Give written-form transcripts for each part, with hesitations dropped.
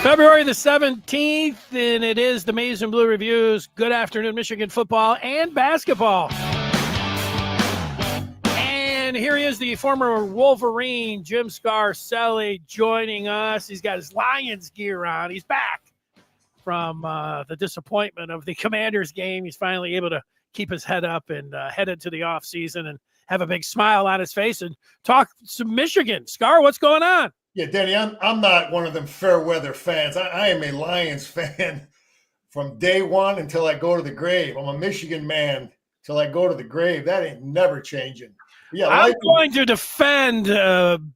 February the 17th, and it is the Maize and Blue Reviews. Good afternoon, Michigan football and basketball. And here he is, the former Wolveirne Jim Scarcelli, joining us. He's got his Lions gear on. He's back from the disappointment of the Commanders game. He's finally able to keep his head up and head into the offseason and have a big smile on his face and talk some Michigan. Scar, what's going on? Yeah, Denny, I'm not one of them fair weather fans. I am a Lions fan from day one until I go to the grave. I'm a Michigan man till I go to the grave. That ain't never changing. Yeah, I'm going to defend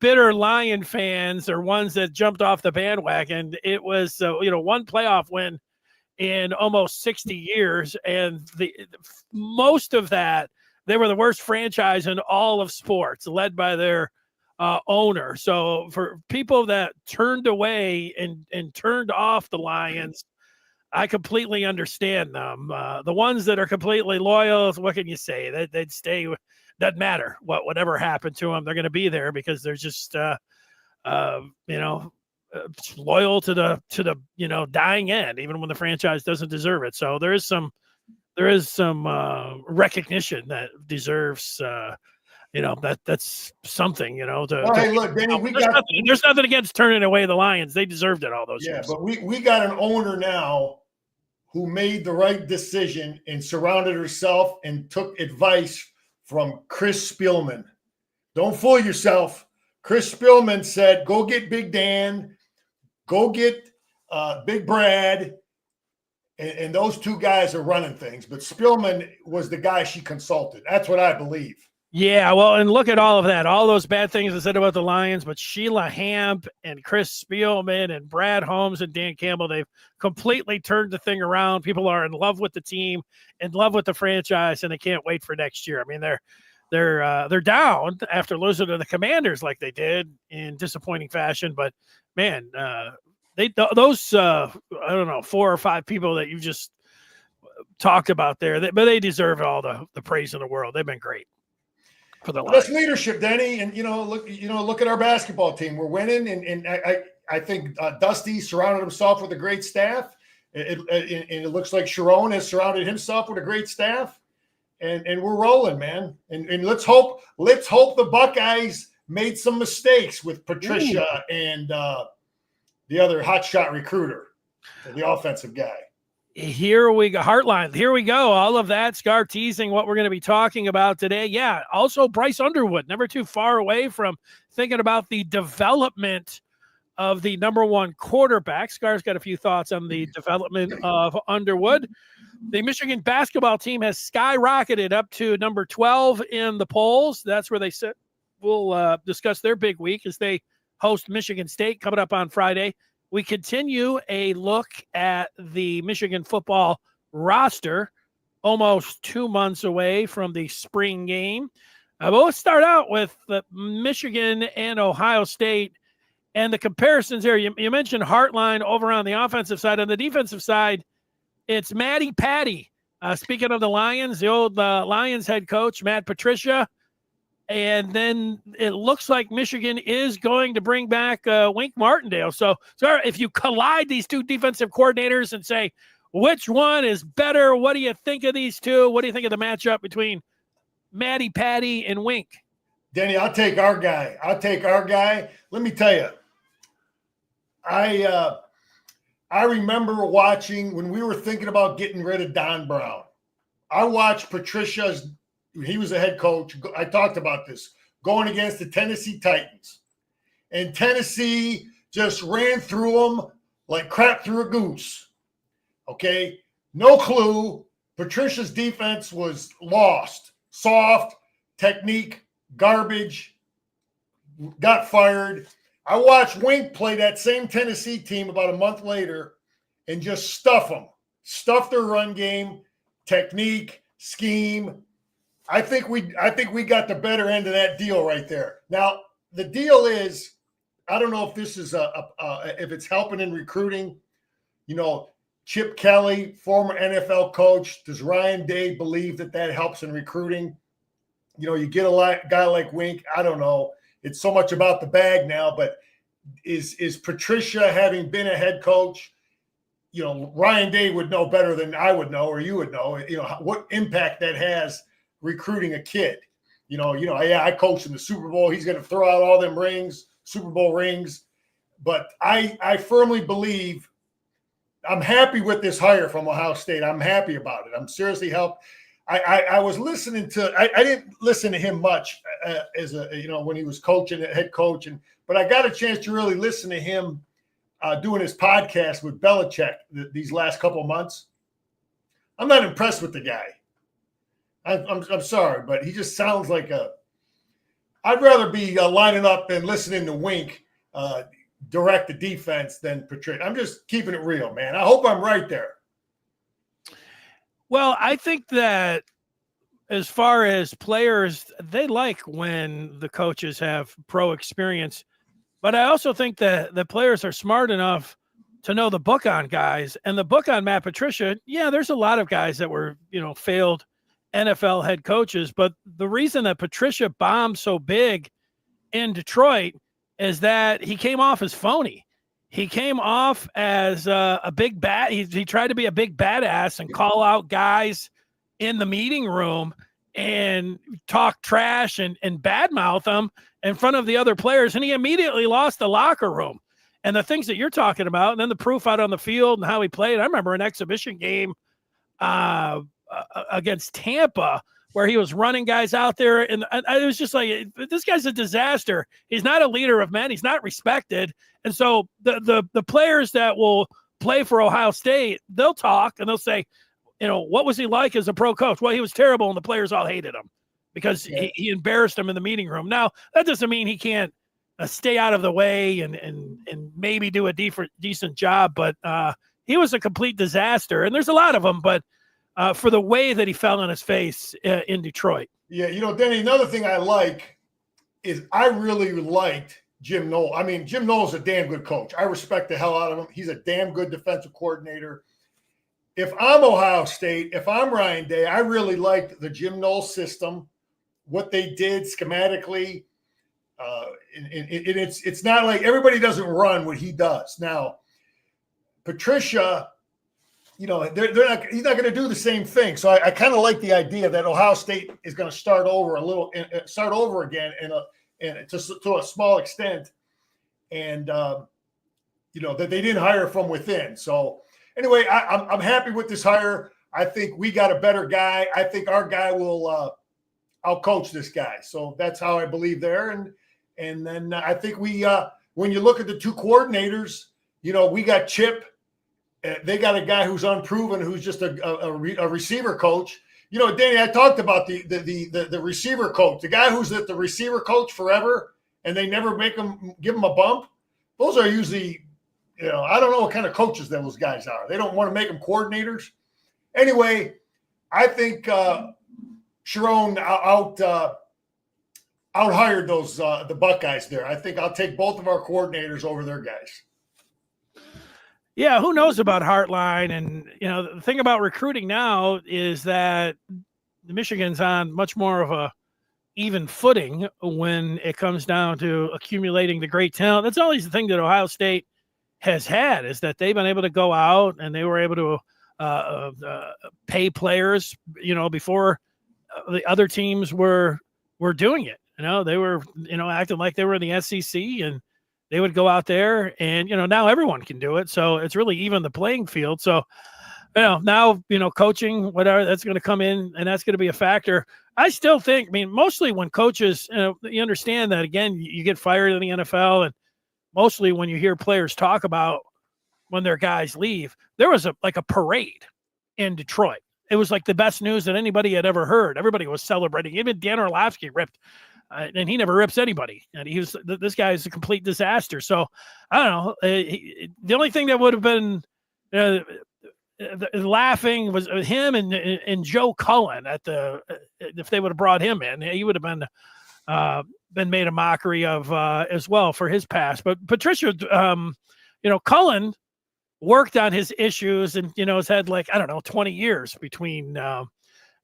bitter Lion fans or ones that jumped off the bandwagon. It was, one playoff win in almost 60 years, and most of that, they were the worst franchise in all of sports, led by their owner. So for people that turned away and turned off the Lions, I completely understand them. The ones that are completely loyal, what can you say? They'd stay. Doesn't matter whatever happened to them. They're going to be there because they're just, loyal to the dying end, even when the franchise doesn't deserve it. So there is some recognition that deserves. That's something, hey, look, Danny, there's nothing against turning away the Lions. They deserved it all those years. Yeah, but we got an owner now who made the right decision and surrounded herself and took advice from Chris Spielman. Don't fool yourself. Chris Spielman said, go get Big Dan, go get Big Brad, and those two guys are running things. But Spielman was the guy she consulted. That's what I believe. Yeah, well, and look at all of that. All those bad things I said about the Lions, but Sheila Hamp and Chris Spielman and Brad Holmes and Dan Campbell, they've completely turned the thing around. People are in love with the team, in love with the franchise, and they can't wait for next year. I mean, they're down after losing to the Commanders like they did in disappointing fashion, but man, those 4 or 5 people that you just talked about there, but they deserve all the praise in the world. They've been great. That's leadership, Denny. And look at our basketball team. We're winning, and I think Dusty surrounded himself with a great staff. It looks like Sharon has surrounded himself with a great staff, and we're rolling, man. And let's hope the Buckeyes made some mistakes with Patricia and the other hotshot recruiter, the offensive guy. Here we go. Heartline. Here we go. All of that. Scar teasing what we're going to be talking about today. Yeah. Also, Bryce Underwood, never too far away from thinking about the development of the number one quarterback. Scar's got a few thoughts on the development of Underwood. The Michigan basketball team has skyrocketed up to number 12 in the polls. That's where they sit. We'll discuss their big week as they host Michigan State coming up on Friday. We continue a look at the Michigan football roster, almost 2 months away from the spring game. But let's start out with Michigan and Ohio State and the comparisons here. You mentioned Hartline over on the offensive side. On the defensive side, it's Matty P. Speaking of the Lions, the old Lions head coach, Matt Patricia. And then it looks like Michigan is going to bring back Wink Martindale. So, if you collide these two defensive coordinators and say, which one is better? What do you think of these two? What do you think of the matchup between Matty P and Wink? Denny, I'll take our guy. Let me tell you, I remember watching when we were thinking about getting rid of Don Brown. I watched Patricia's. He was a head coach. I talked about this going against the Tennessee Titans, and Tennessee just ran through them like crap through a goose. Okay, no clue. Patricia's defense was lost, soft, technique, garbage, got fired. I watched Wink play that same Tennessee team about a month later and just stuff their run game, technique, scheme. I think we got the better end of that deal right there. Now, the deal is, I don't know if this is if it's helping in recruiting. Chip Kelly, former NFL coach, does Ryan Day believe that helps in recruiting? You get a guy like Wink. I don't know. It's so much about the bag now, but is Patricia, having been a head coach, Ryan Day would know better than I would know, or you would know, what impact that has recruiting a kid. Yeah, I coached in the Super Bowl. He's going to throw out all them rings, Super Bowl rings. But I firmly believe, I'm happy with this hire from Ohio State. I'm happy about it. I'm seriously helped. I was listening to, I didn't listen to him much when he was coaching, head coach, but I got a chance to really listen to him doing his podcast with Belichick these last couple of months. I'm not impressed with the guy. I'm sorry, but he just sounds like I'd rather be lining up and listening to Wink direct the defense than Patricia. I'm just keeping it real, man. I hope I'm right there. Well, I think that as far as players, they like when the coaches have pro experience, but I also think that the players are smart enough to know the book on guys, and the book on Matt Patricia. Yeah, there's a lot of guys that were, failed NFL head coaches, but the reason that Patricia bombed so big in Detroit is that he came off as phony. He came off as a big bat. He tried to be a big badass and call out guys in the meeting room and talk trash and badmouth them in front of the other players. And he immediately lost the locker room. And the things that you're talking about, and then the proof out on the field and how he played. I remember an exhibition game against Tampa where he was running guys out there. And it was just like, this guy's a disaster. He's not a leader of men. He's not respected. And so the players that will play for Ohio State, they'll talk and they'll say, what was he like as a pro coach? Well, he was terrible, and the players all hated him because he embarrassed them in the meeting room. Now, that doesn't mean he can't stay out of the way and maybe do a decent job, but he was a complete disaster. And there's a lot of them, but for the way that he fell on his face in Detroit. Yeah, Denny, another thing I like is I really liked Jim Knowles. I mean, Jim Knowles is a damn good coach. I respect the hell out of him. He's a damn good defensive coordinator. If I'm Ohio State, if I'm Ryan Day, I really liked the Jim Knowles system, what they did schematically. It's not like everybody doesn't run what he does. Now, Patricia, he's not going to do the same thing. So I kind of like the idea that Ohio State is going to start over again and to a small extent, and that they didn't hire from within. So anyway, I'm happy with this hire. I think we got a better guy. I think our guy will outcoach this guy. So that's how I believe there. And then I think when you look at the two coordinators, we got Chip. They got a guy who's unproven, who's just a receiver coach. Danny, I talked about the receiver coach, the guy who's at the receiver coach forever, and they never give him a bump. Those are usually, I don't know what kind of coaches those guys are. They don't want to make them coordinators. Anyway, I think Sharon out-hired the Buckeyes there. I think I'll take both of our coordinators over their guys. Yeah, who knows about Heartline? And, the thing about recruiting now is that Michigan's on much more of a even footing when it comes down to accumulating the great talent. That's always the thing that Ohio State has had, is that they've been able to go out and they were able to pay players, before the other teams were doing it. They were, acting like they were in the SEC, and they would go out there and, now everyone can do it. So it's really even the playing field. So, now, coaching, whatever, that's going to come in and that's going to be a factor. I still think, mostly when coaches, you understand that, again, you get fired in the NFL, and mostly when you hear players talk about when their guys leave, there was a parade in Detroit. It was like the best news that anybody had ever heard. Everybody was celebrating. Even Dan Orlovsky ripped. And he never rips anybody. And this guy is a complete disaster. So I don't know. The only thing that would have been laughing was him and Joe Cullen if they would have brought him in, he would have been made a mockery of as well for his past. But Patricia, Cullen worked on his issues and, has had 20 years between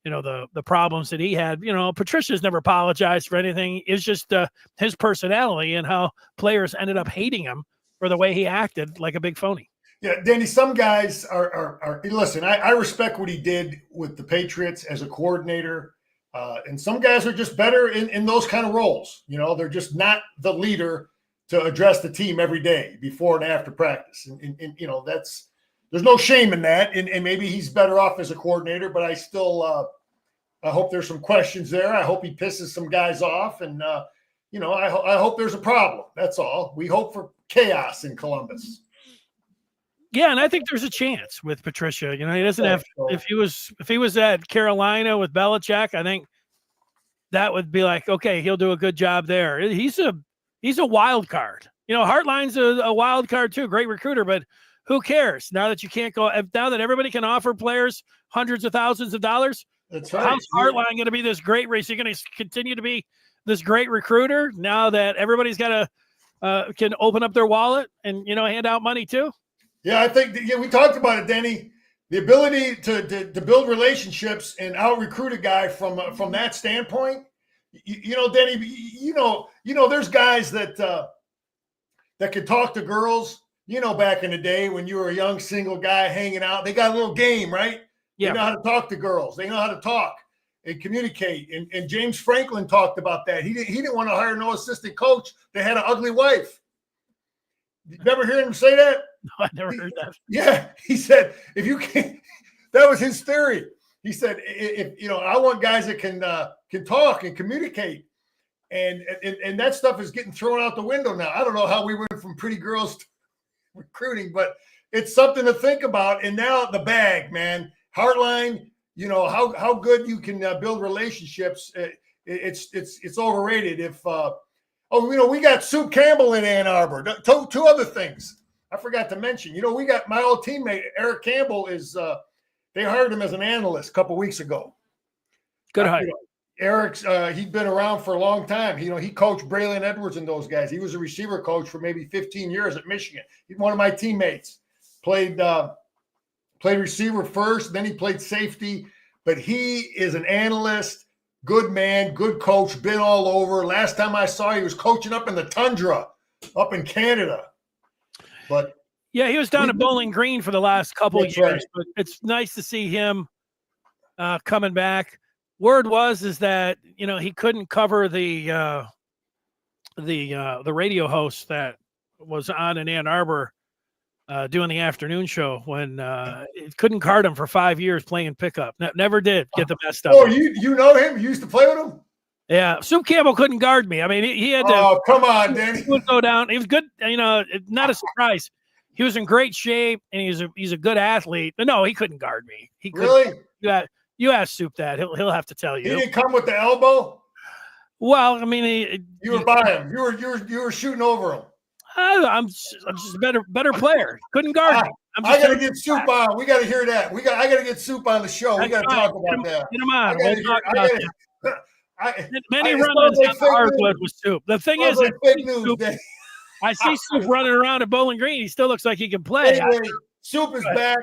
the problems that he had. Patricia's never apologized for anything. It's just his personality and how players ended up hating him for the way he acted like a big phony. Yeah, Danny, some guys are listen, I respect what he did with the Patriots as a coordinator. And some guys are just better in those kind of roles. They're just not the leader to address the team every day before and after practice. And there's no shame in that. And maybe he's better off as a coordinator, but I still I hope there's some questions there. I hope he pisses some guys off. And, I hope there's a problem. That's all. We hope for chaos in Columbus. Yeah, and I think there's a chance with Patricia. He doesn't have if he was at Carolina with Belichick, I think that would be like, okay, he'll do a good job there. He's a wild card. Hartline's a wild card too, great recruiter, but who cares now that you can't go? Now that everybody can offer players hundreds of thousands of dollars, that's right. How's Hartline going to be this great race? You're going to continue to be this great recruiter now that everybody's got to can open up their wallet and hand out money too. Yeah, I think we talked about it, Denny. The ability to build relationships and out recruit a guy from that standpoint. Denny. There's guys that can talk to girls. Back in the day when you were a young single guy hanging out, they got a little game, right? Yeah. They know how to talk to girls. They know how to talk and communicate. And James Franklin talked about that. He didn't want to hire no assistant coach that had an ugly wife. You never hear him say that? No, I never heard that. Yeah, he said if you can, that was his theory. He said if I want guys that can talk and communicate, and that stuff is getting thrown out the window now. I don't know how we went from pretty girls to recruiting, but it's something to think about. And now the bag, man, Hartline. How good you can build relationships. It's overrated. If we got Sue Campbell in Ann Arbor. Two other things I forgot to mention. We got my old teammate Eric Campbell they hired him as an analyst a couple weeks ago. Good hire. Eric's he'd been around for a long time. He coached Braylon Edwards and those guys. He was a receiver coach for maybe 15 years at Michigan. He's one of my teammates. Played receiver first, then he played safety. But he is an analyst, good man, good coach, been all over. Last time I saw he was coaching up in the tundra, up in Canada. But yeah, he was down at Bowling Green for the last couple of years. Right. But it's nice to see him coming back. Word is that he couldn't cover the radio host that was on in Ann Arbor doing the afternoon show when it couldn't guard him for 5 years playing pickup. Never did get the best of him. Oh, you know him? You used to play with him? Yeah, Sue Campbell couldn't guard me. I mean, he had to. Oh, come on, Danny. He would go down. He was good. Not a surprise. He was in great shape, and he's a good athlete. But no, he couldn't guard me. He couldn't. Really? You ask Soup that. He'll have to tell you. He didn't come with the elbow? Well, I mean, you were by him. You were shooting over him. I'm just a better player. Couldn't guard me. I got to get Soup on. We got to hear that. I got to get Soup on the show. We got to talk about that. Get him on. Many run-ins on hardwood with Soup. The thing is, fake news, I see Soup running around at Bowling Green. He still looks like he can play. Anyway, Soup is back.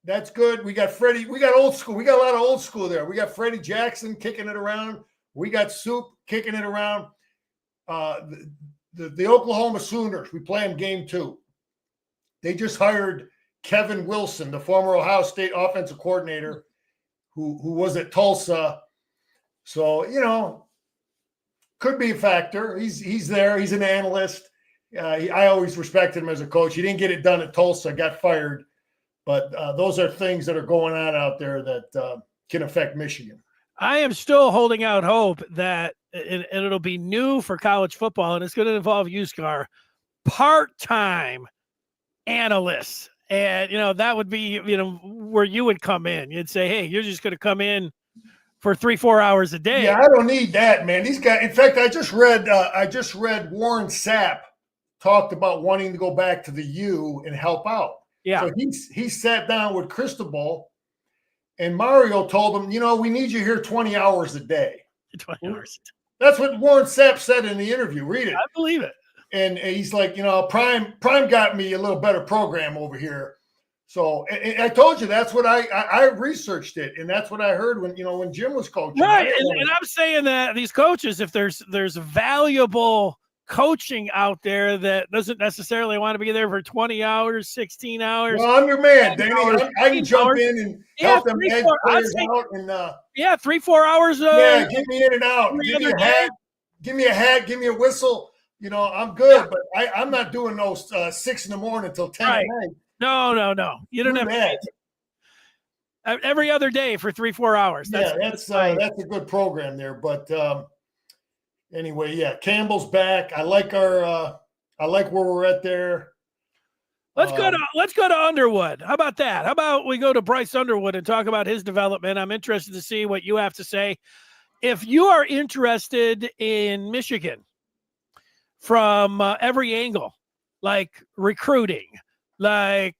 That's good. We got Freddie. We got old school. We got a lot of old school there. We got Freddie Jackson kicking it around. We got Soup kicking it around. The Oklahoma Sooners, we play them game 2. They just hired Kevin Wilson, the former Ohio State offensive coordinator, who was at Tulsa. So, could be a factor. He's there. He's an analyst. I always respected him as a coach. He didn't get it done at Tulsa, got fired. But those are things that are going on out there that can affect Michigan. I am still holding out hope that and it'll be new for college football, and it's going to involve you, Scar, part-time analysts. And, that would be, where you would come in. You'd say, hey, you're just going to come in for 3-4 hours a day. Yeah, I don't need that, man. These guys, in fact, I just read Warren Sapp talked about wanting to go back to the U and help out. Yeah. So he sat down with Cristobal, and Mario told him, we need you here 20 hours a day. 20 hours. That's what Warren Sapp said in the interview. Read it. I believe it. And he's like, Prime got me a little better program over here. So I told you that's what I researched it, and that's what I heard when Jim was coaching. Right, and I'm saying that these coaches, if there's valuable coaching out there that doesn't necessarily want to be there for 20 hours, 16 hours. Well, I'm your man, Danny. I can jump in and help them edge players out. And 3-4 hours. Get me in and out. Give me a hat. Give me a whistle. I'm good, but I'm not doing those 6 a.m. until 10 at night. No. You don't have that. Every other day for 3-4 hours. That's a good program there. But anyway, Campbell's back. I like where we're at there. Let's go to Underwood. How about that? How about we go to Bryce Underwood and talk about his development? I'm interested to see what you have to say. If you are interested in Michigan from every angle, like recruiting, like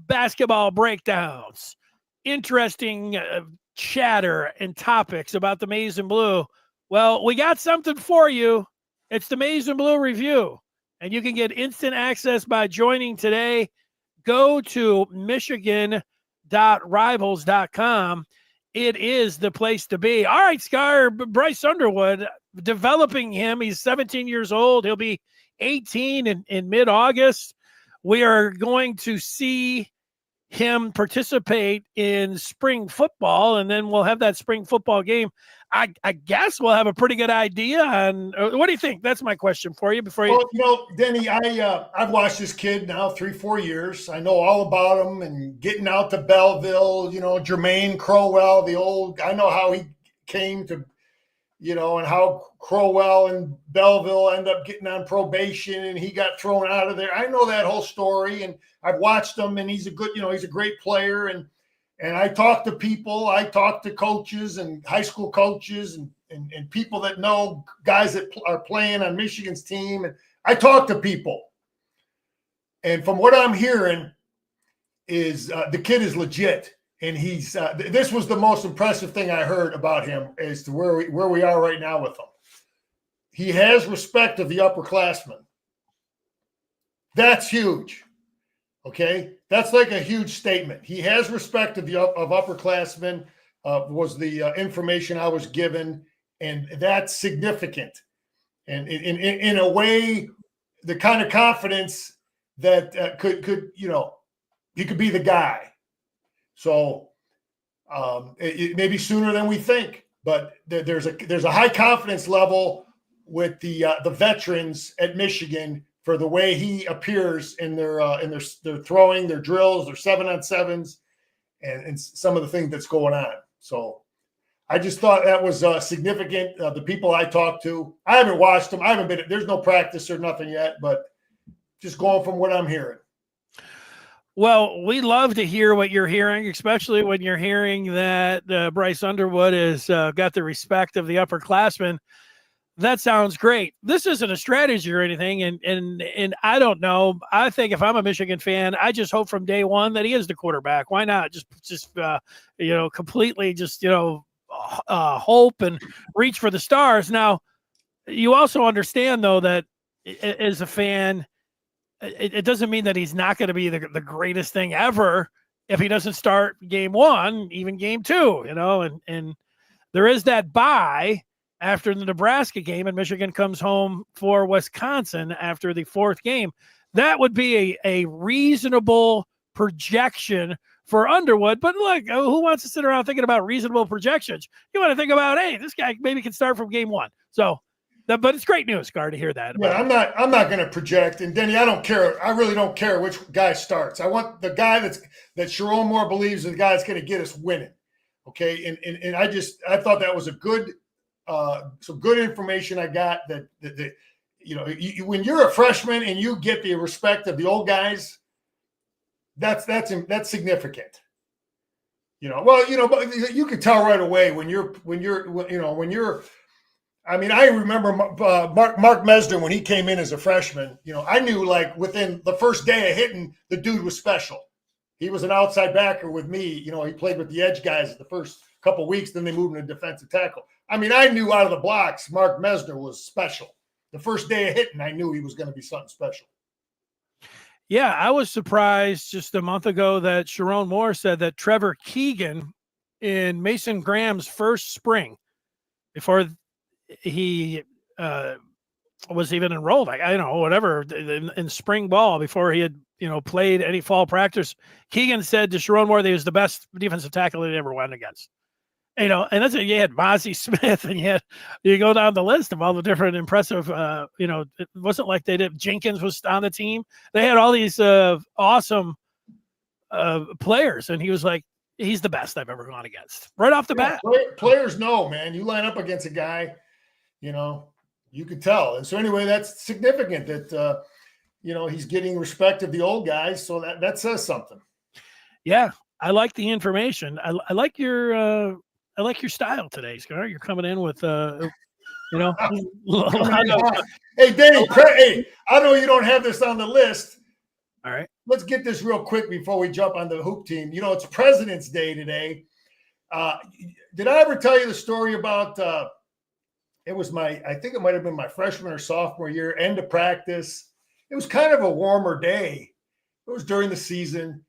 basketball breakdowns, interesting chatter and topics about the Maize and Blue, well, we got something for you. It's the Maize and Blue Review, and you can get instant access by joining today. Go to michigan.rivals.com. It is the place to be. All right, Scar, Bryce Underwood, developing him. He's 17 years old. He'll be 18 in mid-August. We are going to see him participate in spring football, and then we'll have that spring football game. I guess we'll have a pretty good idea on what do you think? That's my question for you before you. Well, Denny, I've watched this kid now 3-4 years. I know all about him and getting out to Belleville, Jermaine Crowell, I know how he came to, and how Crowell and Belleville end up getting on probation and he got thrown out of there. I know that whole story, and I've watched him, and he's a good, he's a great player. And I talk to people, I talk to coaches and high school coaches and people that know guys that are playing on Michigan's team. And I talk to people. And from what I'm hearing is the kid is legit. And he's this was the most impressive thing I heard about him as to where we are right now with him. He has respect of the upperclassmen. That's huge. Okay, that's like a huge statement. He has respect of upperclassmen. Was the information I was given, and that's significant. And in a way, the kind of confidence that could he could be the guy. So it may be sooner than we think, but there's a high confidence level with the veterans at Michigan for the way he appears in their throwing, their drills, their 7-on-7s, and some of the things that's going on. So I just thought that was significant. The people I talked to, I haven't watched them. I haven't been. There's no practice or nothing yet, but just going from what I'm hearing. Well, we love to hear what you're hearing, especially when you're hearing that Bryce Underwood has got the respect of the upperclassmen. That sounds great. This isn't a strategy or anything, and I don't know. I think if I'm a Michigan fan, I just hope from day one that he is the quarterback. Why not? Just completely just hope and reach for the stars. Now, you also understand though that as a fan, it doesn't mean that he's not going to be the greatest thing ever if he doesn't start game one, even game two. And there is that bye after the Nebraska game, and Michigan comes home for Wisconsin after the fourth game. That would be a reasonable projection for Underwood. But look, who wants to sit around thinking about reasonable projections? You want to think about, hey, this guy maybe can start from game one. So, but it's great news, Gar, to hear that. Yeah, I'm not going to project. And Denny, I don't care. I really don't care which guy starts. I want the guy that Sharon Moore believes is the guy that's going to get us winning. Okay, and I thought that was a good. Some good information I got that when you're a freshman and you get the respect of the old guys, that's significant. But you could tell right away when you're. I mean, I remember Mark Mesner when he came in as a freshman. I knew like within the first day of hitting, the dude was special. He was an outside backer with me. He played with the edge guys the first couple of weeks. Then they moved him to defensive tackle. I mean, I knew out of the blocks Mark Mesner was special. The first day of hitting, I knew he was going to be something special. Yeah, I was surprised just a month ago that Sharon Moore said that Trevor Keegan in Mason Graham's first spring before he was even enrolled, I don't know, whatever, in spring ball before he had, played any fall practice. Keegan said to Sharon Moore that he was the best defensive tackle he ever went against. And that's you had Mozzie Smith, and you go down the list of all the different impressive. It wasn't like they did. Jenkins was on the team. They had all these awesome players, and he was like, he's the best I've ever gone against right off the bat. Players know, man. You line up against a guy, you could tell. And so anyway, that's significant that he's getting respect of the old guys. So that says something. Yeah, I like the information. I like your. I like your style today, Scar. You're coming in with, hey, Danny, hey, I know you don't have this on the list. All right. Let's get this real quick before we jump on the hoop team. It's President's Day today. Did I ever tell you the story about, I think it might have been my freshman or sophomore year, end of practice. It was kind of a warmer day. It was during the season,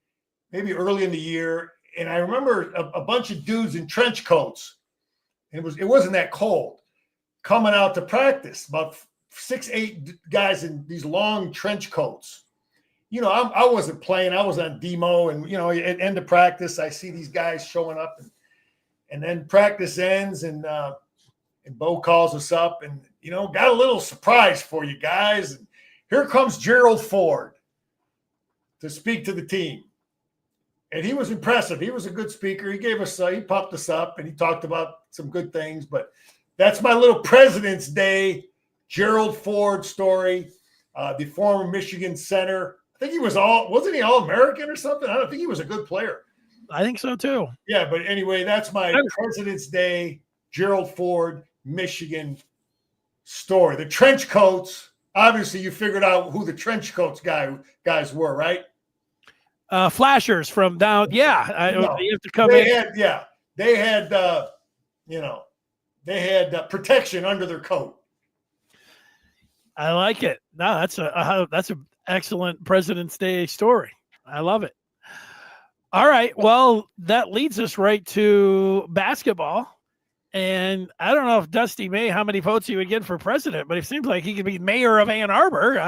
maybe early in the year. And I remember a bunch of dudes in trench coats. It wasn't that cold coming out to practice, about 6-8 guys in these long trench coats. I wasn't playing. I was on demo, and, at end of practice, I see these guys showing up, and then practice ends, and Bo calls us up, and, got a little surprise for you guys. And here comes Gerald Ford to speak to the team. And he was impressive. He was a good speaker. He gave us, he pumped us up, and he talked about some good things. But that's my little President's Day Gerald Ford story. The former Michigan center. I think he wasn't he All-American or something? I don't think he was a good player. I think so too. Yeah, but anyway, that's my President's Day Gerald Ford, Michigan story. The trench coats. Obviously, you figured out who the trench coats guys were, right? Flashers from down. Yeah. You have to come in. They had protection under their coat. I like it. No, that's an excellent President's Day story. I love it. All right. Well, that leads us right to basketball. And I don't know if Dusty May, how many votes he would get for president, but it seems like he could be mayor of Ann Arbor.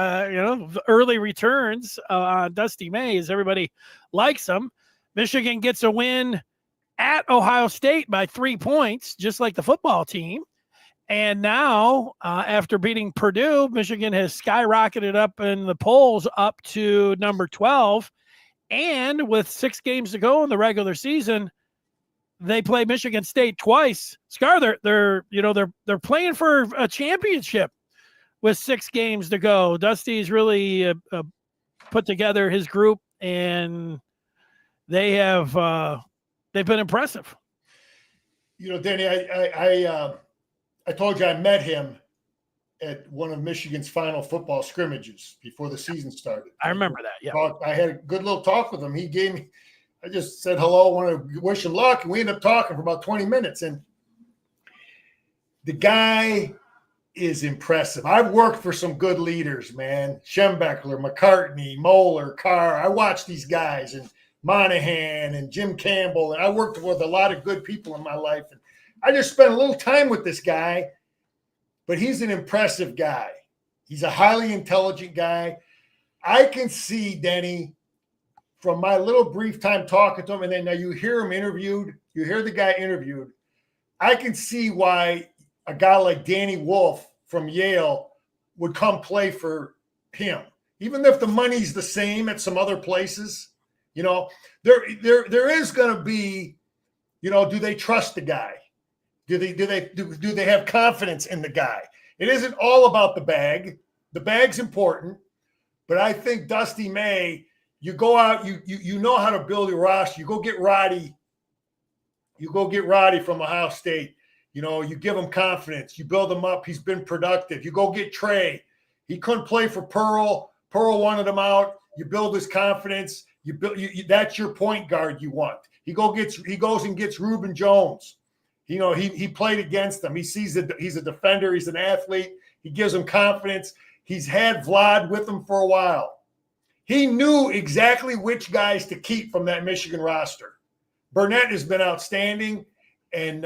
Early returns on Dusty May, as everybody likes him. Michigan gets a win at Ohio State by 3 points, just like the football team. And now, after beating Purdue, Michigan has skyrocketed up in the polls up to number 12. And with 6 games to go in the regular season, they play Michigan State twice. Scar, they're playing for a championship with 6 games to go. Dusty's really put together his group, and they've been impressive. Danny, I told you I met him at one of Michigan's final football scrimmages before the season started. I remember that. Yeah, I had a good little talk with him. He gave me. I just said hello, want to wish him luck, and we ended up talking for about 20 minutes. And the guy is impressive. I've worked for some good leaders, man. Schembechler, McCartney, Moeller, Carr. I watched these guys, and Monahan and Jim Campbell, and I worked with a lot of good people in my life. And I just spent a little time with this guy, but he's an impressive guy. He's a highly intelligent guy. I can see, Denny, from my little brief time talking to him, and then now you hear him interviewed, you hear the guy interviewed, I can see why a guy like Danny Wolf from Yale would come play for him. Even if the money's the same at some other places, there is going to be, do they trust the guy? Do they have confidence in the guy? It isn't all about the bag. The bag's important, but I think Dusty May, you go out, you know how to build your roster. You go get Roddy. You go get Roddy from Ohio State. You give him confidence. You build him up. He's been productive. You go get Trey. He couldn't play for Pearl. Pearl wanted him out. You build his confidence. That's your point guard you want. He goes and gets Reuben Jones. He played against them. He sees that he's a defender. He's an athlete. He gives him confidence. He's had Vlad with him for a while. he knew exactly which guys to keep from that Michigan roster. Burnett has been outstanding, and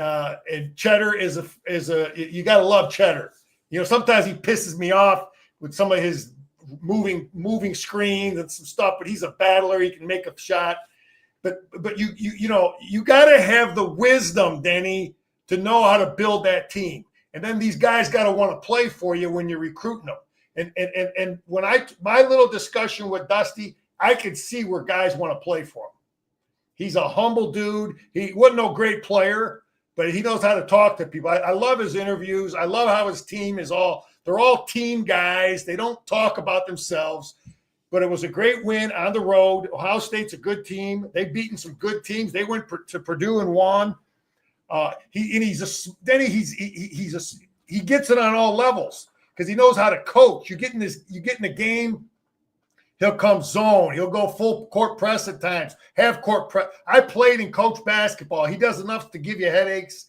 Cheddar is a you got to love Cheddar. You know, sometimes he pisses me off with some of his moving screens and some stuff, but he's a battler. He can make a shot. But you know, you got to have the wisdom, Denny, to know how to build that team. And then these guys got to want to play for you when you're recruiting them. And when my little discussion with Dusty, I could see where guys want to play for him. He's a humble dude. He wasn't no great player, but he knows how to talk to people. I love his interviews. I love how his team they're all team guys. They don't talk about themselves. But it was a great win on the road. Ohio State's a good team. They've beaten some good teams. They went to Purdue and won. He gets it on all levels because he knows how to coach. You get in the game, he'll come zone. He'll go full court press at times. Half court press. I played and coached basketball. He does enough to give you headaches,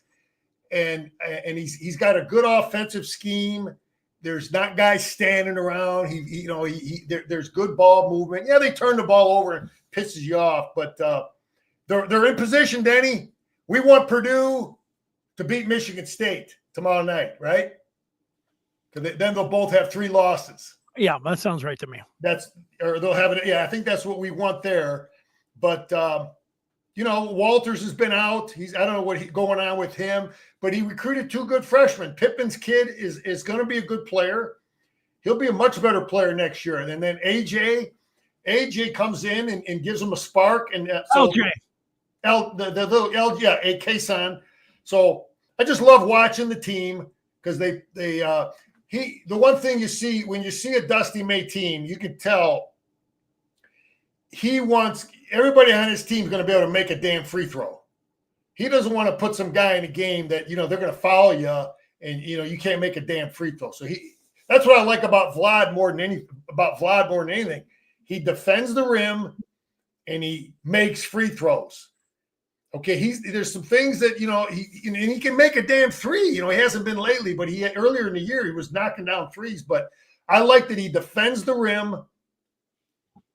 and he's got a good offensive scheme. There's not guys standing around. There's good ball movement. Yeah, they turn the ball over and pisses you off, but they're in position, Denny. We want Purdue to beat Michigan State tomorrow night, right? Because then they'll both have 3 losses. Yeah, that sounds right to me. They'll have it. Yeah, I think that's what we want there. But Walters has been out. I don't know what's going on with him, but he recruited 2 good freshmen. Pippen's kid is going to be a good player. He'll be a much better player next year. And then AJ comes in and gives him a spark. And LJ. The little LJ, AK-san. So I just love watching the team because the one thing you see when you see a Dusty May team, you can tell he wants everybody on his team is going to be able to make a damn free throw. He doesn't want to put some guy in a game that they're going to foul you and you can't make a damn free throw. So that's what I like about Vlad more than anything. He defends the rim and he makes free throws. Okay, there's some things that he can make a damn three. He hasn't been lately, but earlier in the year he was knocking down threes. But I like that he defends the rim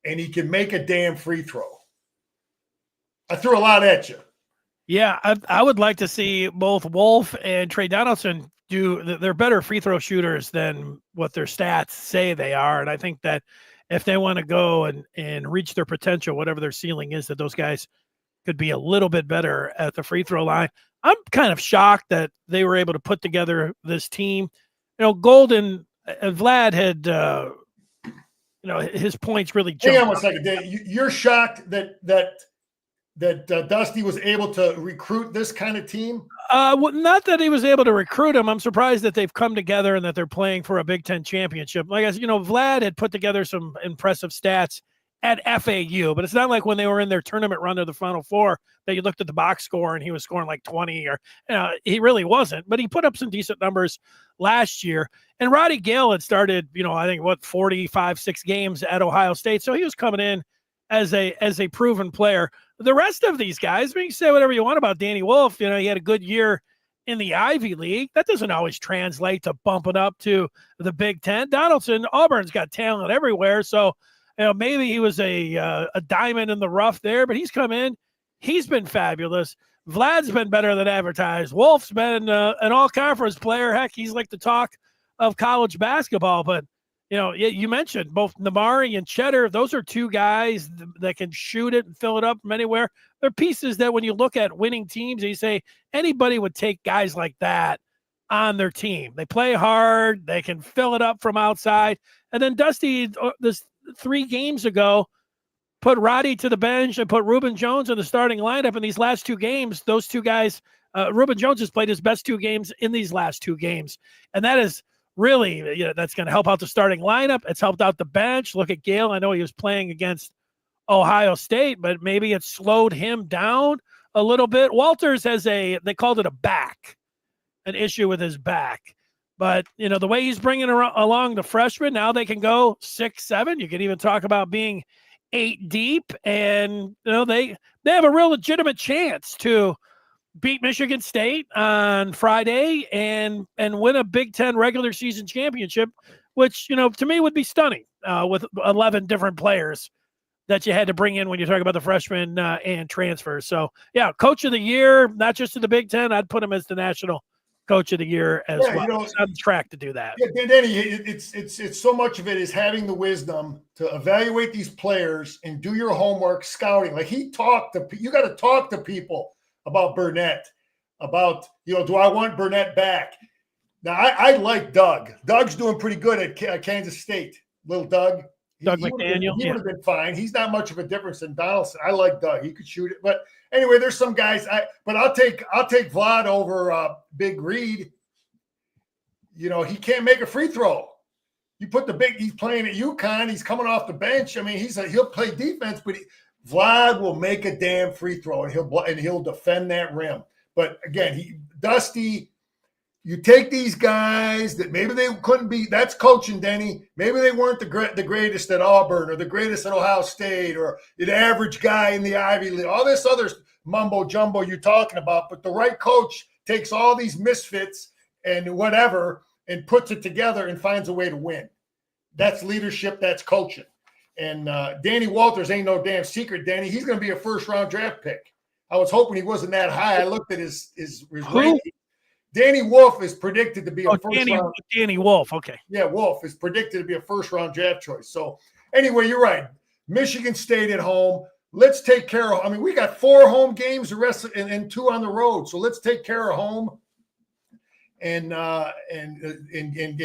and he can make a damn free throw. I threw a lot at you. Yeah, I would like to see both Wolf and Trey Donaldson they're better free throw shooters than what their stats say they are. And I think that if they want to go and reach their potential, whatever their ceiling is, that those guys could be a little bit better at the free throw line. I'm kind of shocked that they were able to put together this team. Golden Vlad had, his points really jumped. Hang on 1 second, Dave. You're shocked that Dusty was able to recruit this kind of team? Not that he was able to recruit them. I'm surprised that they've come together and that they're playing for a Big Ten championship. Like I said, Vlad had put together some impressive stats at FAU, but it's not like when they were in their tournament run to the Final Four that you looked at the box score and he was scoring like 20 or he really wasn't, but he put up some decent numbers last year. And Roddy Gale had started, I think 45-6 games at Ohio State. So he was coming in as a proven player. The rest of these guys, you can say whatever you want about Danny Wolf. He had a good year in the Ivy League. That doesn't always translate to bumping up to the Big Ten. Donaldson, Auburn's got talent everywhere. So, maybe he was a diamond in the rough there, but he's come in. He's been fabulous. Vlad's been better than advertised. Wolf's been an all-conference player. Heck, he's like the talk of college basketball. But, you mentioned both Namari and Cheddar. Those are 2 guys that can shoot it and fill it up from anywhere. They're pieces that when you look at winning teams, you say anybody would take guys like that on their team. They play hard. They can fill it up from outside. And then Dusty, this 3 games ago, put Roddy to the bench and put Reuben Jones in the starting lineup. In these last 2 games, those 2 guys, Reuben Jones has played his best 2 games in these last 2 games. And that is really, that's going to help out the starting lineup. It's helped out the bench. Look at Gale. I know he was playing against Ohio State, but maybe it slowed him down a little bit. Walters has they called it an issue with his back. But, the way he's bringing along the freshmen, now they can go 6, 7. You could even talk about being 8 deep. And, they have a real legitimate chance to beat Michigan State on Friday and win a Big Ten regular season championship which, to me would be stunning with 11 different players that you had to bring in when you talk about the freshmen and transfers. So, yeah, coach of the year, not just in the Big Ten. I'd put him as the national coach of the year as well. He's on track to do that. Yeah, Danny, it's so much of it is having the wisdom to evaluate these players and do your homework scouting. Like you got to talk to people about Burnett, about, do I want Burnett back? Now, I like Doug. Doug's doing pretty good at Kansas State. Little Doug. Doug McDaniel. He would have been fine. He's not much of a difference in Donaldson. I like Doug. He could shoot it. But anyway, there's some guys. But I'll take Vlad over Big Reed. He can't make a free throw. You put he's playing at UConn. He's coming off the bench. I mean, he'll play defense, but Vlad will make a damn free throw and he'll defend that rim. But again, Dusty. You take these guys that maybe they couldn't be. That's coaching, Denny. Maybe they weren't the greatest at Auburn or the greatest at Ohio State or the average guy in the Ivy League. All this other mumbo jumbo you're talking about. But the right coach takes all these misfits and whatever and puts it together and finds a way to win. That's leadership. That's coaching. And Danny Walters ain't no damn secret, Danny. He's going to be a first-round draft pick. I was hoping he wasn't that high. I looked at his ranking. Danny Wolf is predicted to be a first-round. Danny Wolf, okay. Yeah, Wolf is predicted to be a first-round draft choice. So, anyway, you're right. Michigan State at home. Let's take care of. I mean, we got 4 home games, the rest and 2 on the road. So let's take care of home, and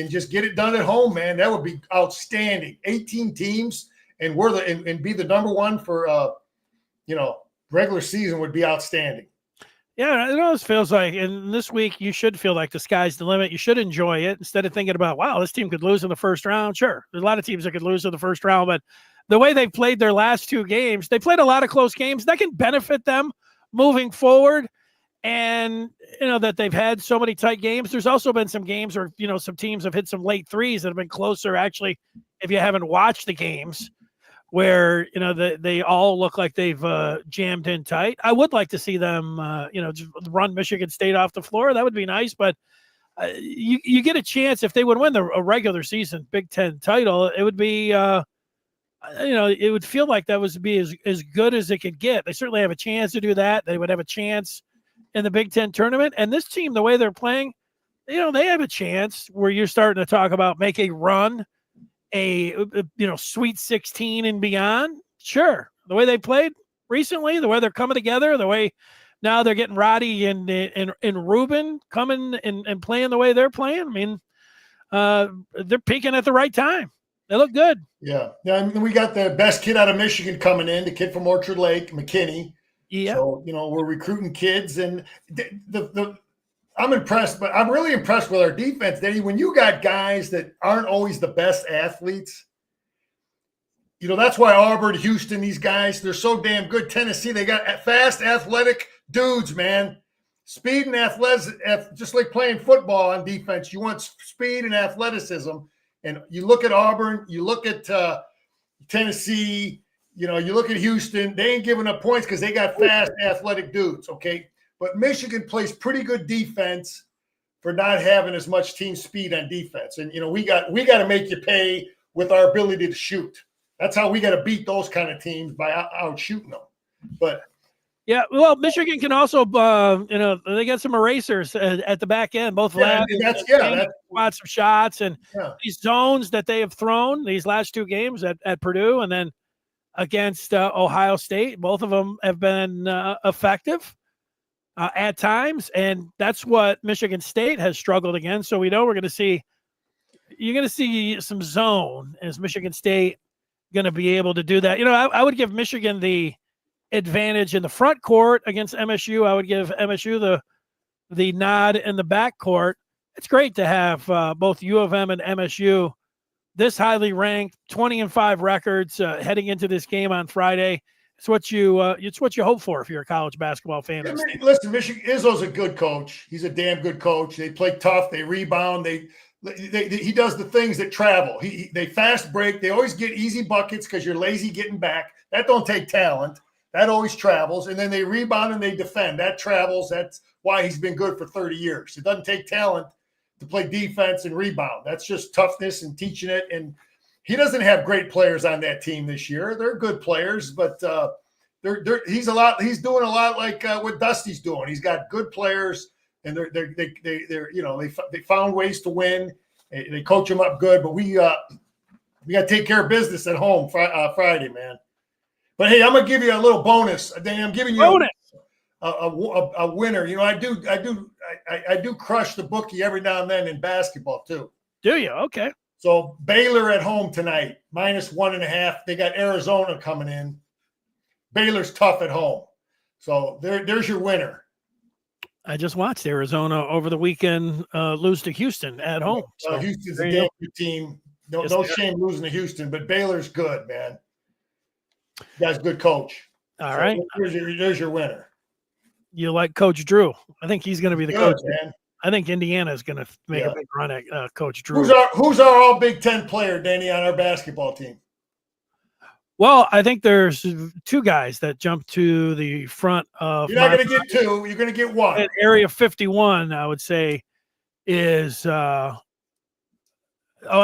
just get it done at home, man. That would be outstanding. 18 teams, and and be the number one for regular season would be outstanding. Yeah, it always feels like, and this week you should feel like the sky's the limit. You should enjoy it instead of thinking about, wow, this team could lose in the first round. Sure, there's a lot of teams that could lose in the first round, but the way they've played their last 2 games, they played a lot of close games that can benefit them moving forward. And, that they've had so many tight games. There's also been some games where, some teams have hit some late threes that have been closer, actually, if you haven't watched the games, where, they all look like they've jammed in tight. I would like to see them, just run Michigan State off the floor. That would be nice. But you get a chance if they would win a regular season Big Ten title. It would be, it would feel like that would be as good as it could get. They certainly have a chance to do that. They would have a chance in the Big Ten tournament. And this team, the way they're playing, they have a chance where you're starting to talk about make a run, a Sweet 16 and beyond. Sure. The way they played recently, the way they're coming together, the way now they're getting Roddy and Rubin coming and playing the way they're playing. I mean, they're peaking at the right time. They look good. Yeah. And we got the best kid out of Michigan coming in, the kid from Orchard Lake, McKinney. Yeah. So, we're recruiting kids, and I'm impressed, but I'm really impressed with our defense, Danny. When you got guys that aren't always the best athletes, that's why Auburn, Houston, these guys, they're so damn good. Tennessee, they got fast, athletic dudes, man. Speed and athleticism, just like playing football on defense. You want speed and athleticism. And you look at Auburn, you look at Tennessee, you look at Houston, they ain't giving up points because they got fast, athletic dudes, okay? But Michigan plays pretty good defense for not having as much team speed on defense. And, we got to make you pay with our ability to shoot. That's how we got to beat those kind of teams, by out shooting them. But yeah, well, Michigan can also, they got some erasers at the back end. Both labs, lots of shots, and these zones that they have thrown these last 2 games at Purdue and then against Ohio State. Both of them have been effective at times, and that's what Michigan State has struggled against. So we know you're going to see some zone. Is Michigan State going to be able to do that? I would give Michigan the advantage in the front court against MSU. I would give MSU the nod in the back court. It's great to have both U of M and MSU this highly ranked, 20-5 records heading into this game on Friday. It's what you hope for if you're a college basketball fan. Listen, Michigan, Izzo's a good coach. He's a damn good coach. They play tough. They rebound. He does the things that travel. They fast break. They always get easy buckets because you're lazy getting back. That don't take talent. That always travels. And then they rebound and they defend. That travels. That's why he's been good for 30 years. It doesn't take talent to play defense and rebound. That's just toughness and teaching it. And he doesn't have great players on that team this year. They're good players, but he's doing a lot like what Dusty's doing. He's got good players, and they found ways to win. They coach them up good, but we got to take care of business at home Friday, man. But hey, I'm gonna give you a little bonus. Danny, I'm giving you a winner. You know, I do crush the bookie every now and then in basketball too. Do you? Okay. So Baylor at home tonight, -1.5. They got Arizona coming in. Baylor's tough at home. So there's your winner. I just watched Arizona over the weekend lose to Houston at home. So Houston's a damn good team. No shame losing to Houston, but Baylor's good, man. You guys, good coach. All right. There's your winner. You like Coach Drew? I think he's going to be the coach. Man. I think Indiana is going to make a big run at Coach Drew. Who's our All Big Ten player, Danny, on our basketball team? Well, I think there's two guys that jump to the front of. You're not going to get two. You're going to get one. At Area 51, I would say, is. I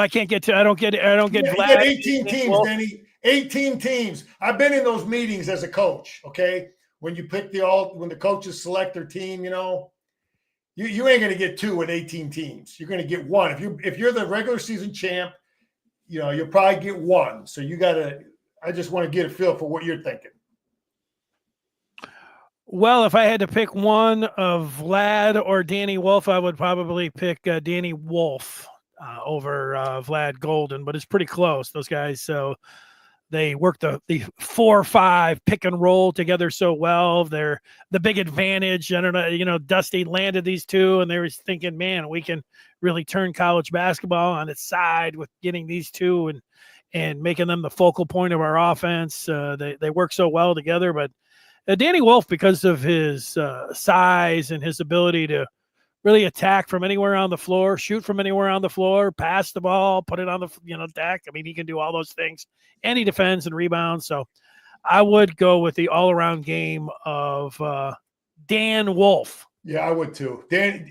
can't get to. I don't get. Vlad. You get 18 teams, Danny. 18 teams. I've been in those meetings as a coach. Okay, when you pick when the coaches select their team, you know, you ain't going to get two with 18 teams. You're going to get one. If you're the regular season champ, you know, you'll probably get one. So you got to. I just want to get a feel for what you're thinking. Well, if I had to pick one of Vlad or Danny Wolf, I would probably pick Danny Wolf over Vlad Golden, but it's pretty close. Those guys, so they work the 4-5 pick and roll together so well. They're the big advantage. I don't know, you know, Dusty landed these two, and they were thinking, man, we can really turn college basketball on its side with getting these two and making them the focal point of our offense. They work so well together. But Danny Wolf, because of his size and his ability to really attack from anywhere on the floor, shoot from anywhere on the floor, pass the ball, put it on the deck. I mean, he can do all those things, and he defends and rebounds. So I would go with the all-around game of Dan Wolf. Yeah, I would too. Dan,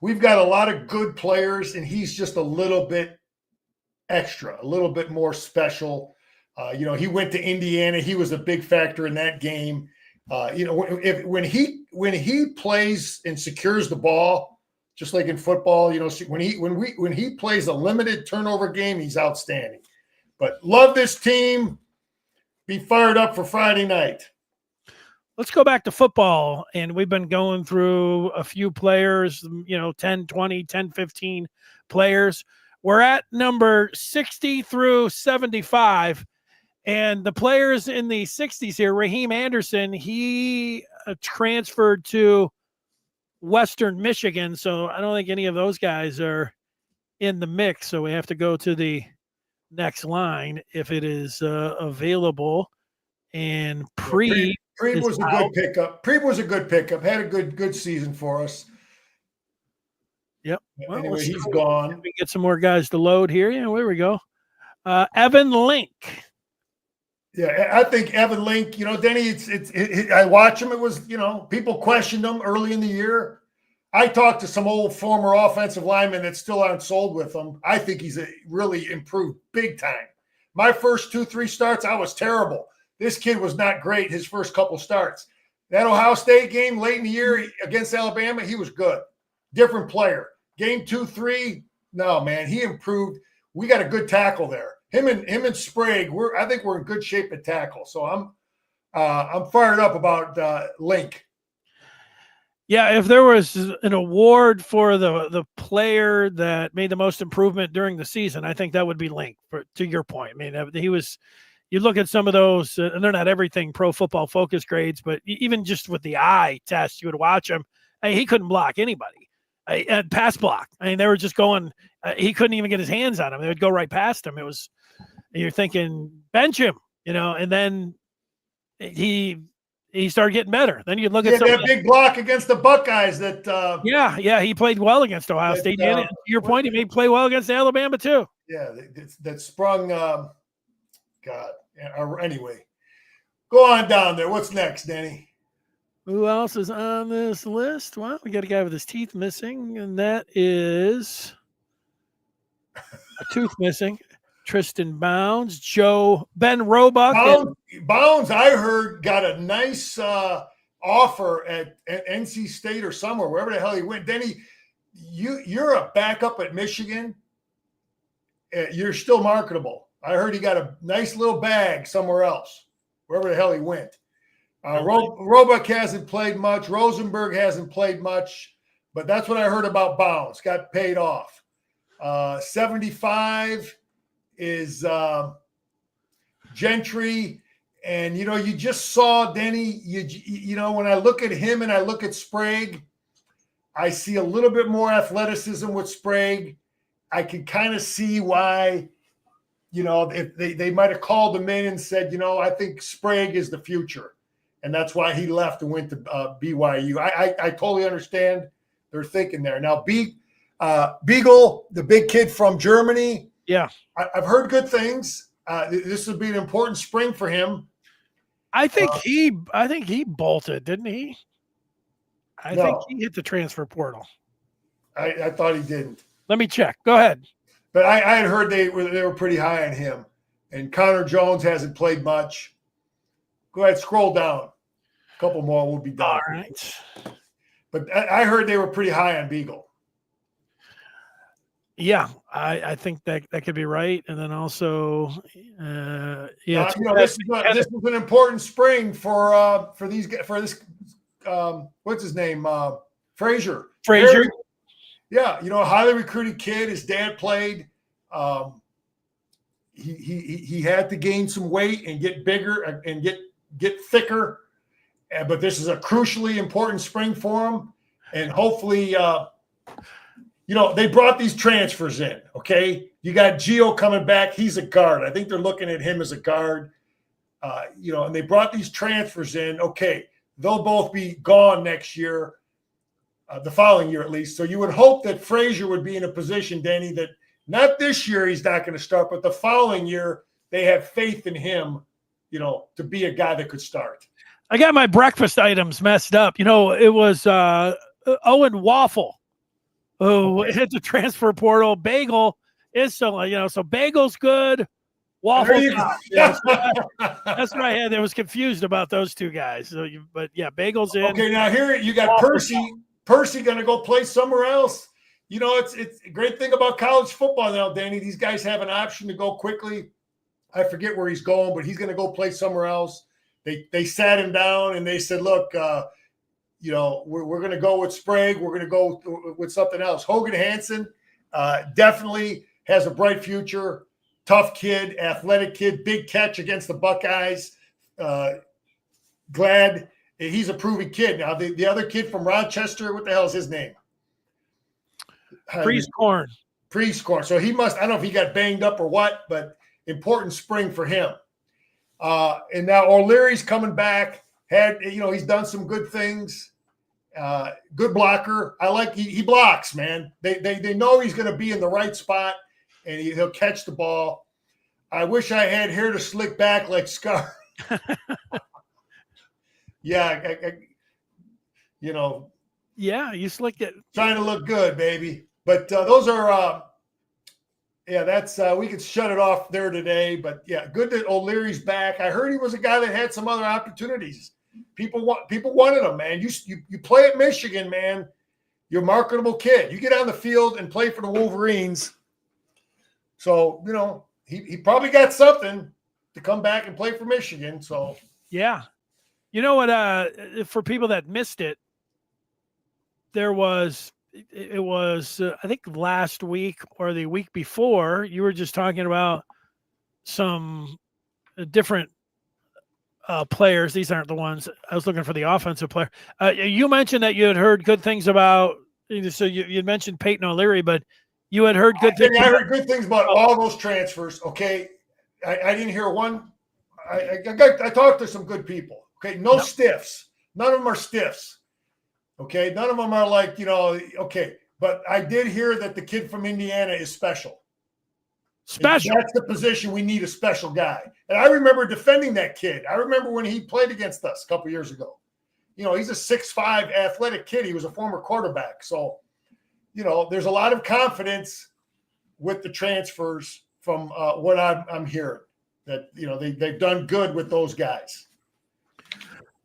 we've got a lot of good players, and he's just a little bit extra, a little bit more special. He went to Indiana. He was a big factor in that game. When he plays and secures the ball, just like in football, when he plays a limited turnover game, he's outstanding. But love this team. Be fired up for Friday night. Let's go back to football, and we've been going through a few players, 10, 20, 10, 15 players. We're at number 60 through 75. And the players in the 60s here, Raheem Anderson, he transferred to Western Michigan. So I don't think any of those guys are in the mix. So we have to go to the next line if it is available. And Preeb was a good pickup. Preeb was a good pickup. Had a good season for us. Yep. Well, anyway, he's gone. We get some more guys to load here. Yeah, there we go. Evan Link. Yeah, I think Evan Link, Denny, I watch him. It was, people questioned him early in the year. I talked to some old former offensive linemen that still aren't sold with him. I think he's really improved big time. My first 2-3 starts, I was terrible. This kid was not great his first couple starts. That Ohio State game late in the year against Alabama, he was good. Different player. Game 2-3, no, man, he improved. We got a good tackle there. Him and Sprague, I think we're in good shape at tackle. So I'm fired up about Link. Yeah, if there was an award for the player that made the most improvement during the season, I think that would be Link. To your point, I mean, he was. You look at some of those, and they're not everything Pro Football Focus grades, but even just with the eye test, you would watch him. He couldn't block anybody. And pass block. I mean, they were just going. He couldn't even get his hands on him. They would go right past him. It was. You're thinking bench him, and then he started getting better. Then you look at that big block against the Buckeyes. He played well against Ohio State. And to your point, he may play well against Alabama too. Yeah, that sprung. God. Anyway, go on down there. What's next, Danny? Who else is on this list? Well, we got a guy with his teeth missing, and that is a tooth missing. Tristan Bounds, Ben Roebuck. Bounds, I heard, got a nice offer at NC State or somewhere, wherever the hell he went. Then you're a backup at Michigan. You're still marketable. I heard he got a nice little bag somewhere else, wherever the hell he went. Roebuck hasn't played much. Rosenberg hasn't played much, but that's what I heard about Bounds. Got paid off. 75 is Gentry. And, you just saw Denny, when I look at him and I look at Sprague, I see a little bit more athleticism with Sprague. I can kind of see why, if they might have called him in and said, I think Sprague is the future. And that's why he left and went to BYU. I totally understand their thinking there. Now, Beagle, the big kid from Germany. Yeah. I've heard good things. This would be an important spring for him. I think he bolted, didn't he? I think he hit the transfer portal. I thought he didn't. Let me check. Go ahead. But I had heard they were pretty high on him. And Connor Jones hasn't played much. Go ahead, scroll down. A couple more will be done. All right. But I heard they were pretty high on Beagle. Yeah, I think that could be right. And then also, this is an important spring for these guys, for this. What's his name? Frazier. Yeah, highly recruited kid. His dad played. He had to gain some weight and get bigger and get thicker. But this is a crucially important spring for him, and hopefully. They brought these transfers in, okay? You got Gio coming back. He's a guard. I think they're looking at him as a guard. And they brought these transfers in. Okay, they'll both be gone next year, the following year at least. So you would hope that Frazier would be in a position, Danny, that not this year he's not going to start, but the following year they have faith in him, to be a guy that could start. I got my breakfast items messed up. It was Owen Waffle. Oh, hit the transfer portal. Bagel is so Bagel's good. Waffle. That's what I had. I was confused about those two guys. But Bagel's in. Okay, now here you got Percy. Percy going to go play somewhere else. It's a great thing about college football now, Danny. These guys have an option to go quickly. I forget where he's going, but he's going to go play somewhere else. They sat him down and they said, look, we're going to go with Sprague. We're going to go with something else. Hogan Hansen definitely has a bright future. Tough kid, athletic kid, big catch against the Buckeyes. Glad he's a proven kid. Now, the other kid from Rochester, what the hell is his name? Priestcorn. So he must, I don't know if he got banged up or what, but important spring for him. And now O'Leary's coming back. He's done some good things. Good blocker. I like he blocks, man. They know he's going to be in the right spot, and he'll catch the ball. I wish I had hair to slick back like Scar. Yeah, Yeah, you slicked it. Trying to look good, baby. But those are that's we could shut it off there today. But yeah, good that O'Leary's back. I heard he was a guy that had some other opportunities. People wanted him, man. You play at Michigan, man. You're a marketable kid. You get on the field and play for the Wolverines. So, he probably got something to come back and play for Michigan. So yeah. You know what, for people that missed it, it was I think last week or the week before, you were just talking about some different players. These aren't the ones I was looking for. The offensive player. You mentioned that you had heard good things about. So you mentioned Peyton O'Leary, but you had heard good things. I heard good things about all those transfers. Okay, I didn't hear one. I talked to some good people. Okay, no stiffs. None of them are stiffs. Okay, none of them are like Okay, but I did hear that the kid from Indiana is special. Special. And that's the position we need, a special guy. And I remember defending that kid. I remember when he played against us a couple years ago. he's a 6'5" athletic kid. He was a former quarterback. So, there's a lot of confidence with the transfers from what I'm hearing that, they've done good with those guys.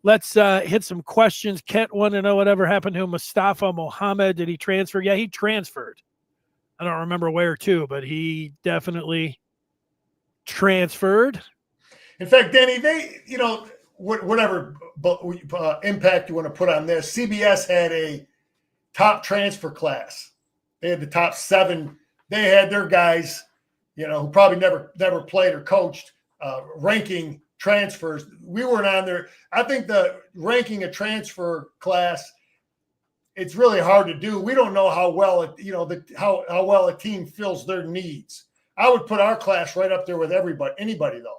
Let's hit some questions. Kent wanted to know whatever happened to Mustafa Mohammed. Did he transfer? Yeah, he transferred. I don't remember where to, but he definitely transferred. In fact, Danny, whatever impact you want to put on this, CBS had a top transfer class. They had the top 7. They had their guys, who probably never played or coached, ranking transfers. We weren't on there. I think the ranking a transfer class, it's really hard to do. We don't know how well how well a team fills their needs. I would put our class right up there with anybody though.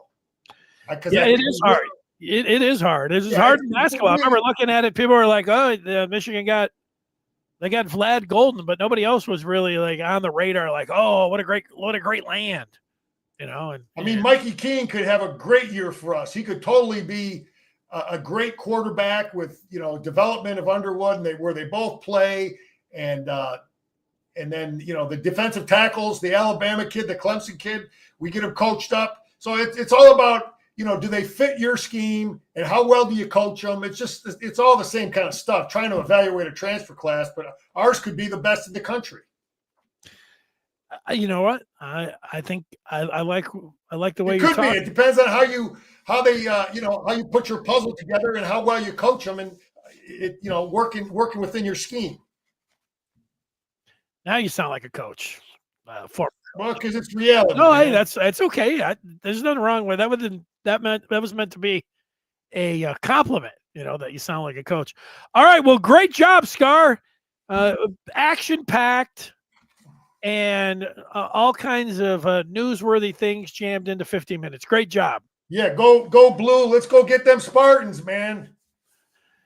Yeah, it is hard. It is hard. It is hard in basketball. I remember looking at it. People were like, "Oh, Michigan got Vlad Golden," but nobody else was really like on the radar. Like, "Oh, what a great land," And I mean, Mikey Keene could have a great year for us. He could totally be a great quarterback with development of Underwood, and where they both play, and then the defensive tackles, the Alabama kid, the Clemson kid, we get them coached up. So it's all about do they fit your scheme and how well do you coach them? It's all the same kind of stuff. Trying to evaluate a transfer class, but ours could be the best in the country. You know what? I think I like the way it could be. It depends on how you put your puzzle together and how well you coach them, and working within your scheme. Now you sound like a coach. Well, because it's reality. No, hey, that's okay. There's nothing wrong with that. That was meant to be a compliment. That you sound like a coach. All right. Well, great job, Scar. Action packed. And all kinds of newsworthy things jammed into 50 minutes. Great job. Yeah, go Blue. Let's go get them Spartans, man.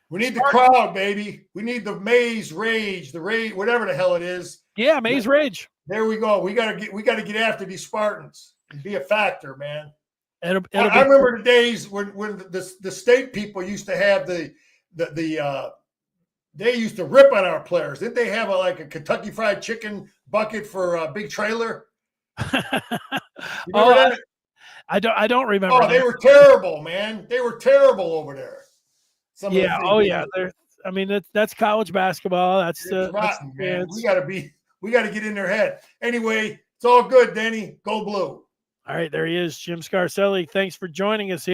We need the crowd, baby. We need the Maze Rage, whatever the hell it is. Yeah, Maze Rage. There we go. We gotta get after these Spartans and be a factor, man. I remember the days when the state people used to have they used to rip on our players. Didn't they have a Kentucky Fried Chicken bucket for a big trailer? You remember that? I don't remember. Oh, they were terrible, man. They were terrible over there. Yeah. Oh, yeah. I mean, that's college basketball. That's rotten, man. We got to get in their head. Anyway, it's all good, Denny. Go Blue. All right, there he is, Jim Scarcelli. Thanks for joining us here.